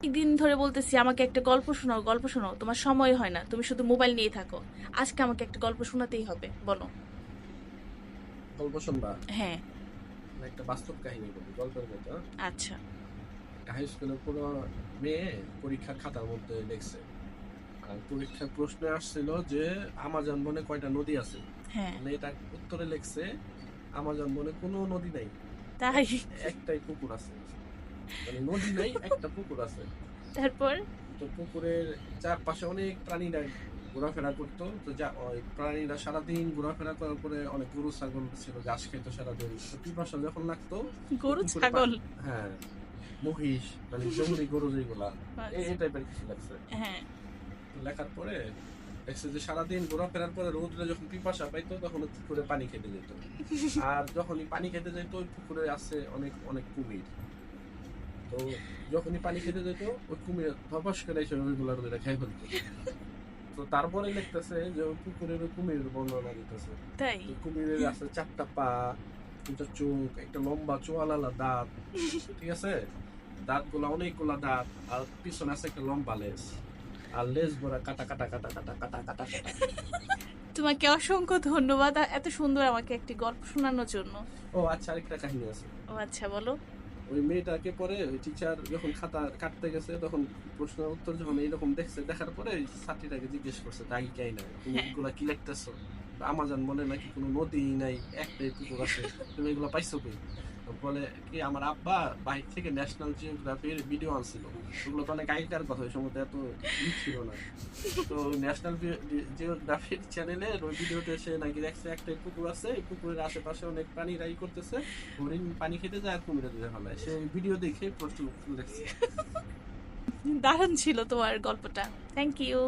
একদিন ধরে বলতেছি আমাকে একটা গল্প শোনাও, গল্প শোনাও, তোমার সময় হয় না, তুমি শুধু মোবাইল নিয়ে থাকো। আজকে আমাকে একটা গল্প শোনাতেই হবে, বলো। গল্প শুনবা? হ্যাঁ। না, একটা বাস্তব কাহিনী বলি গল্পের মতো। আচ্ছা। একটা হাই স্কুলের পুরো মেয়ে পরীক্ষার খাতার মধ্যে লিখছে, আর পরীক্ষার প্রশ্নে আসছিল যে আমাজন বনে কয়টা নদী আছে। হ্যাঁ। মানে এটা উত্তরে লিখছে আমাজন বনে কোনো নদী নাই, তাই? একটাই পুকুর আছে। মানে নদী নাই, একটা পুকুর আছে। তারপর? তো পুকুরের চারপাশে অনেক প্রাণীরা ঘোরাফেরা করতো। তো যা ওই প্রাণীরা সারাদিন ঘোরাফেরা করার পরে অনেক গরু ছাগল ছিল, ঘাস খেত সারাদিন। তো পিপাসা যখন লাগতো ওই গরু পুকুরে ছাগল? হ্যাঁ, মহিষ, মানে জঙ্গলি গরু যেগুলা, এই আচ্ছা। টাইপের কিছু লাগছে। হ্যাঁ। তো লেখার পরে দেখছে যে সারাদিন ঘোরাফেরার পরে রোদে যখন পিপাসা পাইতো তখন ওই পুকুরে পানি খেতে যেত। আর যখনই পানি খেতে যেত ওই পুকুরে আছে অনেক অনেক কুমির। তো যখনই পানি খেতে যেত ওই কুমির ধপাস করে এসে ওইগুলা রোদে খেয়ে ফেলতো। তো তারপরে লিখতেছে যে ওই পুকুরের ওই কুমিরের বর্ণনা দিতেছে। তাই? তো কুমিরের আছে 4টা পা, 2টা চোখ, একটা লম্বা চোয়ালালা দাঁত, ঠিক আছে? দাঁতগুলা অনেকগুলা দাঁত, আর পিছনে আছে একটা লম্বা লেজ, আর লেজ ভরা কাটা কাটা কাটা কাটা কাটা কাটা কাটা। তোমাকে অসংখ্য ধন্যবাদ এত সুন্দর আমাকে একটি গল্প শোনানোর জন্য। ও আচ্ছা, আরেকটা কাহিনী আছে। ও আচ্ছা, বলো। ওই মেয়েটাকে পরে ওই টিচার যখন খাতা কাটতে গেছে তখন প্রশ্নের উত্তর যখন এইরকম দেখছে, দেখার পরে ওই ছাত্রীটাকে জিজ্ঞেস করছে দাগি কে নাই, তুমি হ্যাঁ। এগুলা কি লিখতেছো? আমাজন বলে নাকি কোনো নদী নাই, একটাই পুকুর আছে, তুমি এগুলো পাইছো কই? তো বলে কি আমার আব্বা বাইরে থেকে ন্যাশনাল জিওগ্রাফির ভিডিও আনছিল। ওগুলো তো অনেক আগেকার কথা, ওই সময় তো এত ছিল না। তো ন্যাশনাল জিওগ্রাফির চ্যানেলের ওই ভিডিওতে এসে নাকি দেখছে একটাই পুকুর আছে, এই পুকুরের আশেপাশে অনেক প্রাণীরা করতেছে, হরিণ পানি খেতে যায় আর কুমিরে দিয়ে ফেলায়। সেই ভিডিও দেখে প্রশ্ন দেখছে। দারুণ ছিল তোমার গল্পটা। Thank you.